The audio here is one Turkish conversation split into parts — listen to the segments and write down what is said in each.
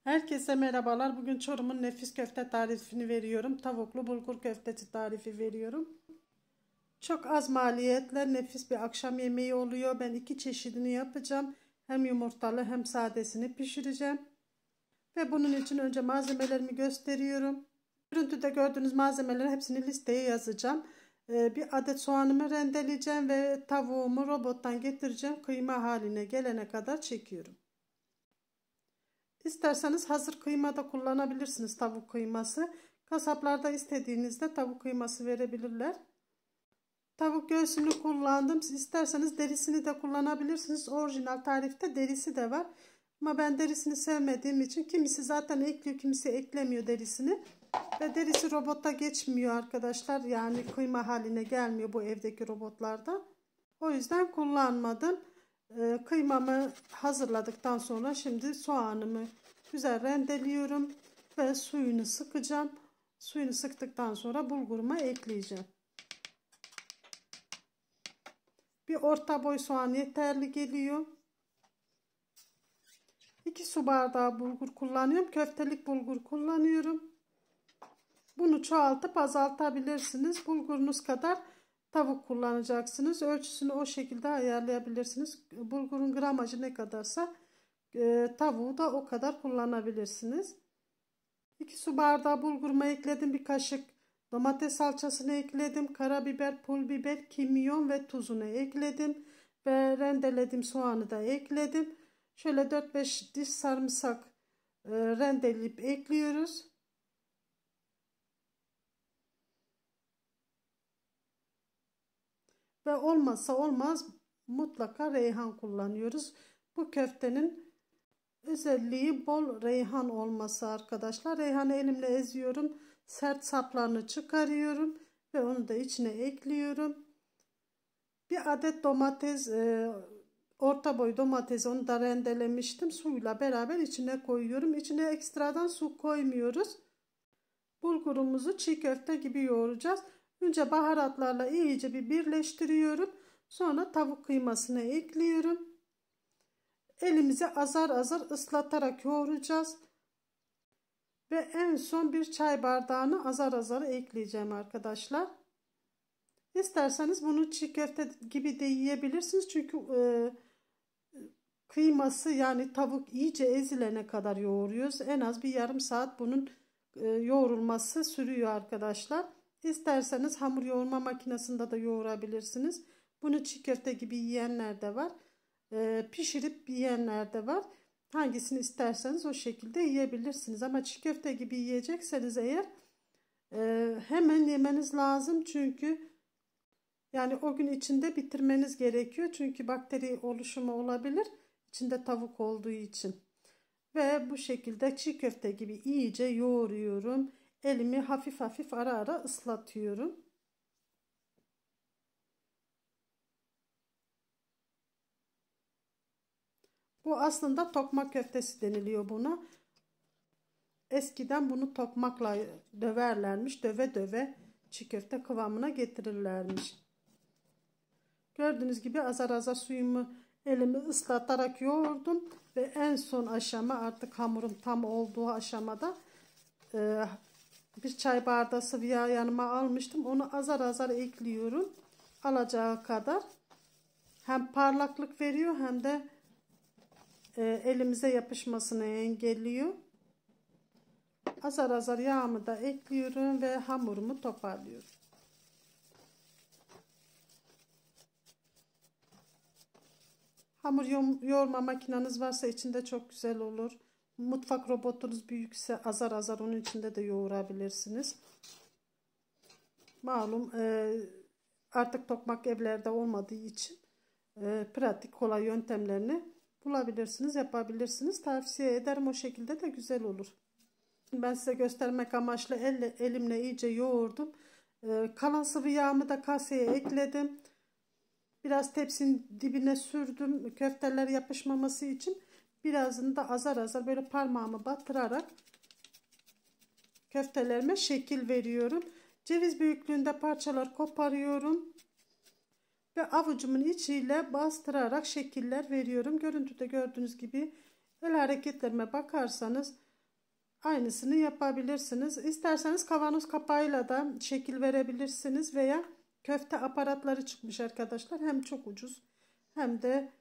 Herkese merhabalar. Bugün Çorum'un nefis köfte tarifini veriyorum. Tavuklu bulgur köftesi tarifi veriyorum. Çok az maliyetle nefis bir akşam yemeği oluyor. Ben iki çeşidini yapacağım. Hem yumurtalı hem sadesini pişireceğim. Ve bunun için önce malzemelerimi gösteriyorum. Görüntüde gördüğünüz malzemelerin hepsini listeye yazacağım. Bir adet soğanımı rendeleyeceğim ve tavuğumu robottan getireceğim. Kıyma haline gelene kadar çekiyorum. İsterseniz hazır kıyma da kullanabilirsiniz, tavuk kıyması. Kasaplarda istediğinizde tavuk kıyması verebilirler. Tavuk göğsünü kullandım. Siz isterseniz derisini de kullanabilirsiniz. Orijinal tarifte derisi de var. Ama ben derisini sevmediğim için kimisi zaten ekliyor, kimisi eklemiyor derisini. Ve derisi robotta geçmiyor arkadaşlar. Yani kıyma haline gelmiyor bu evdeki robotlarda. O yüzden kullanmadım. Kıymamı hazırladıktan sonra şimdi soğanımı güzel rendeliyorum ve suyunu sıkacağım. Suyunu sıktıktan sonra bulguruma ekleyeceğim. Bir orta boy soğan yeterli geliyor. 2 su bardağı bulgur kullanıyorum. Köftelik bulgur kullanıyorum. Bunu çoğaltıp azaltabilirsiniz. Bulgurunuz kadar tavuk kullanacaksınız. Ölçüsünü o şekilde ayarlayabilirsiniz. Bulgurun gramajı ne kadarsa tavuğu da o kadar kullanabilirsiniz. 2 su bardağı bulgurumu ekledim. Bir kaşık domates salçasını ekledim. Karabiber, pul biber, kimyon ve tuzunu ekledim. Ve rendelediğim soğanı da ekledim. Şöyle 4-5 diş sarımsak rendeleyip ekliyoruz. Ve olmazsa olmaz mutlaka reyhan kullanıyoruz. Bu köftenin özelliği bol reyhan olması arkadaşlar. Reyhanı elimle eziyorum. Sert saplarını çıkarıyorum. Ve onu da içine ekliyorum. Bir adet domates, orta boy domates, onu da rendelemiştim. Suyla beraber içine koyuyorum. İçine ekstradan su koymuyoruz. Bulgurumuzu çiğ köfte gibi yoğuracağız. Önce baharatlarla iyice bir birleştiriyorum. Sonra tavuk kıymasını ekliyorum. Elimizi azar azar ıslatarak yoğuracağız. Ve en son bir çay bardağını azar azar ekleyeceğim arkadaşlar. İsterseniz bunu çiğ köfte gibi de yiyebilirsiniz. Çünkü kıyması yani tavuk iyice ezilene kadar yoğuruyoruz. En az bir yarım saat bunun yoğrulması sürüyor arkadaşlar. İsterseniz hamur yoğurma makinesinde de yoğurabilirsiniz. Bunu çiğ köfte gibi yiyenler de var. Pişirip yiyenler de var. Hangisini isterseniz o şekilde yiyebilirsiniz. Ama çiğ köfte gibi yiyecekseniz eğer hemen yemeniz lazım. Çünkü yani o gün içinde bitirmeniz gerekiyor. Çünkü bakteri oluşumu olabilir. İçinde tavuk olduğu için. Ve bu şekilde çiğ köfte gibi iyice yoğuruyorum. Elimi hafif hafif ara ara ıslatıyorum. Bu aslında tokmak köftesi deniliyor buna. Eskiden bunu tokmakla döverlermiş. Döve döve çiğ köfte kıvamına getirirlermiş. Gördüğünüz gibi azar azar suyumu elimi ıslatarak yoğurdum. Ve en son aşama, artık hamurum tam olduğu aşamada bir çay bardağı sıvı yağ yanıma almıştım. Onu azar azar ekliyorum. Alacağı kadar. Hem parlaklık veriyor hem de elimize yapışmasını engelliyor. Azar azar yağımı da ekliyorum ve hamurumu toparlıyorum. Hamur yoğurma makineniz varsa içinde çok güzel olur. Mutfak robotunuz büyükse azar azar onun içinde de yoğurabilirsiniz. Malum artık tokmak evlerde olmadığı için pratik kolay yöntemlerini bulabilirsiniz, yapabilirsiniz. Tavsiye ederim, o şekilde de güzel olur. Ben size göstermek amaçlı elimle iyice yoğurdum. Kalan sıvı yağımı da kaseye ekledim. Biraz tepsinin dibine sürdüm köfteler yapışmaması için. Birazını da azar azar böyle parmağımı batırarak köftelerime şekil veriyorum. Ceviz büyüklüğünde parçalar koparıyorum. Ve avucumun içiyle bastırarak şekiller veriyorum. Görüntüde gördüğünüz gibi el hareketlerime bakarsanız aynısını yapabilirsiniz. İsterseniz kavanoz kapağıyla da şekil verebilirsiniz veya köfte aparatları çıkmış arkadaşlar. Hem çok ucuz hem de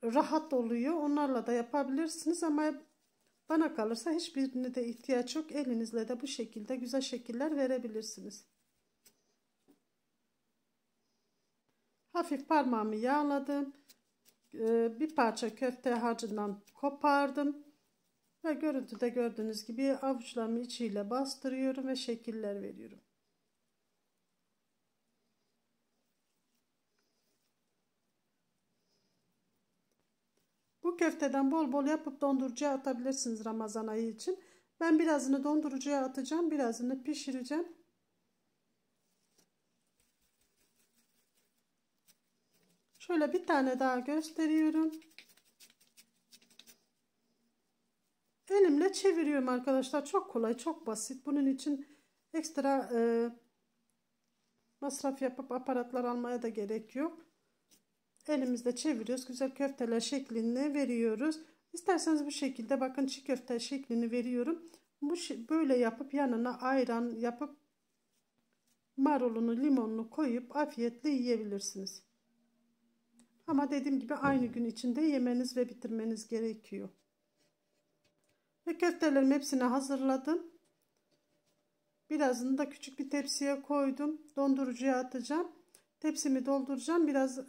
rahat oluyor. Onlarla da yapabilirsiniz ama bana kalırsa hiçbirine de ihtiyaç yok. Elinizle de bu şekilde güzel şekiller verebilirsiniz. Hafif parmağımı yağladım. Bir parça köfte harcından kopardım. Ve görüntüde gördüğünüz gibi avuçlarımı içiyle bastırıyorum ve şekiller veriyorum. Bu köfteden bol bol yapıp dondurucuya atabilirsiniz Ramazan ayı için. Ben birazını dondurucuya atacağım, birazını pişireceğim. Şöyle bir tane daha gösteriyorum. Elimle çeviriyorum arkadaşlar. Çok kolay, çok basit. Bunun için ekstra masraf yapıp aparatlar almaya da gerek yok. Elimizde çeviriyoruz. Güzel köfteler şeklini veriyoruz. İsterseniz bu şekilde bakın çiğ köfte şeklini veriyorum. Böyle yapıp yanına ayran yapıp marulunu, limonunu koyup afiyetle yiyebilirsiniz. Ama dediğim gibi aynı gün içinde yemeniz ve bitirmeniz gerekiyor. Ve köftelerimi hepsini hazırladım. Birazını da küçük bir tepsiye koydum. Dondurucuya atacağım. Tepsimi dolduracağım. Biraz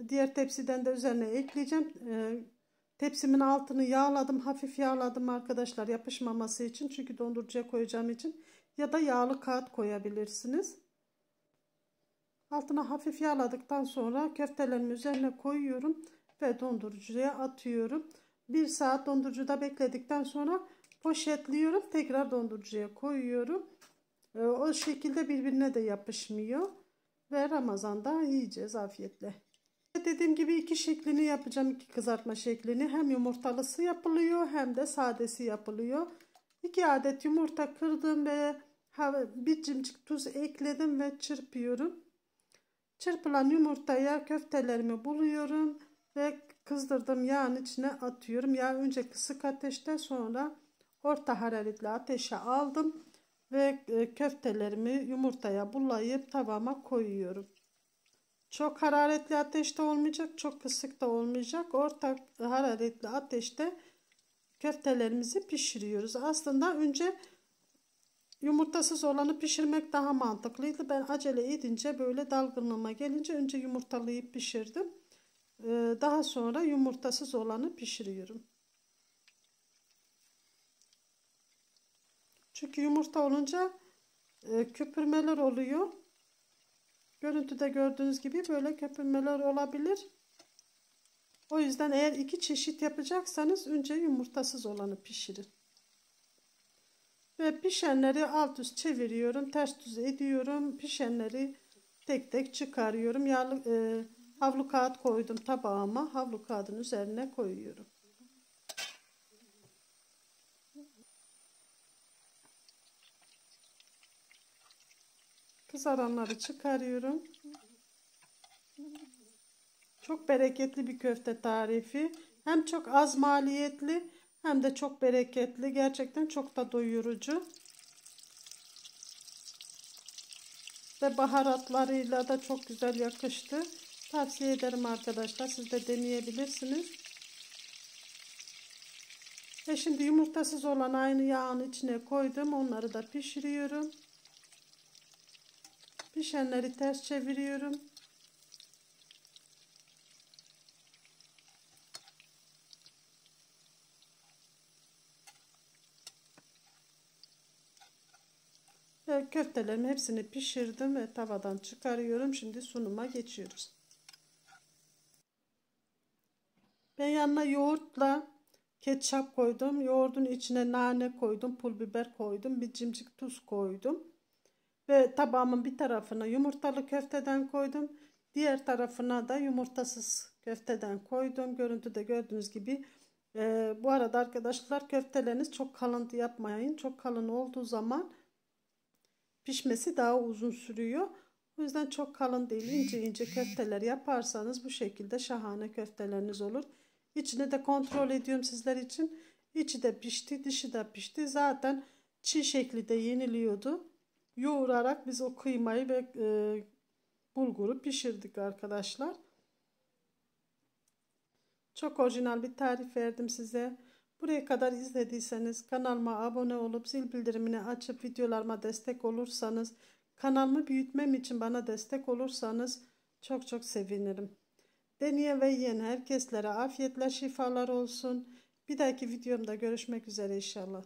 diğer tepsiden de üzerine ekleyeceğim. Tepsimin altını yağladım. Hafif yağladım arkadaşlar yapışmaması için. Çünkü dondurucuya koyacağım için. Ya da yağlı kağıt koyabilirsiniz. Altına hafif yağladıktan sonra köftelerimi üzerine koyuyorum. Ve dondurucuya atıyorum. 1 saat dondurucuda bekledikten sonra poşetliyorum. Tekrar dondurucuya koyuyorum. O şekilde birbirine de yapışmıyor. Ve Ramazan'da yiyeceğiz afiyetle. Dediğim gibi iki şeklini yapacağım. İki kızartma şeklini. Hem yumurtalısı yapılıyor hem de sadesi yapılıyor. 2 adet yumurta kırdım ve bir cimcik tuz ekledim ve çırpıyorum. Çırpılan yumurtaya köftelerimi buluyorum ve kızdırdığım yağın içine atıyorum. Yağ önce kısık ateşte sonra orta hararetli ateşe aldım ve köftelerimi yumurtaya bulayıp tavama koyuyorum. Çok hararetli ateşte olmayacak, çok kısık da olmayacak. Orta hararetli ateşte köftelerimizi pişiriyoruz. Aslında önce yumurtasız olanı pişirmek daha mantıklıydı. Ben acele edince böyle dalgınlığıma gelince önce yumurtalıyı pişirdim. Daha sonra yumurtasız olanı pişiriyorum. Çünkü yumurta olunca köpürmeler oluyor. Görüntüde gördüğünüz gibi böyle köpürmeler olabilir. O yüzden eğer 2 çeşit yapacaksanız önce yumurtasız olanı pişirin. Ve pişenleri alt üst çeviriyorum, ters düz ediyorum. Pişenleri tek tek çıkarıyorum. Havlu kağıt koydum tabağıma. Havlu kağıdın üzerine koyuyorum. Kızaranları çıkarıyorum. Çok bereketli bir köfte tarifi. Hem çok az maliyetli hem de çok bereketli. Gerçekten çok da doyurucu. Ve baharatlarıyla da çok güzel yakıştı. Tavsiye ederim arkadaşlar. Siz de deneyebilirsiniz. Ve şimdi yumurtasız olan aynı yağın içine koydum. Onları da pişiriyorum. Pişenleri ters çeviriyorum. Ve köftelerimin hepsini pişirdim ve tavadan çıkarıyorum. Şimdi sunuma geçiyoruz. Ben yanına yoğurtla ketçap koydum. Yoğurdun içine nane koydum, pul biber koydum, bir cimcik tuz koydum. Ve tabağımın bir tarafına yumurtalı köfteden koydum. Diğer tarafına da yumurtasız köfteden koydum. Görüntüde gördüğünüz gibi. Bu arada arkadaşlar köfteleriniz çok kalın yapmayın. Çok kalın olduğu zaman pişmesi daha uzun sürüyor. O yüzden çok kalın değil, ince ince köfteler yaparsanız bu şekilde şahane köfteleriniz olur. İçini de kontrol ediyorum sizler için. İçi de pişti, dışı da pişti. Zaten çiğ şekilde yeniliyordu. Yoğurarak biz o kıymayı ve bulguru pişirdik arkadaşlar. Çok orijinal bir tarif verdim size. Buraya kadar izlediyseniz kanalıma abone olup zil bildirimini açıp videolarıma destek olursanız, kanalımı büyütmem için bana destek olursanız çok çok sevinirim. Deneyen ve yiyen herkeslere afiyetle şifalar olsun. Bir dahaki videomda görüşmek üzere inşallah.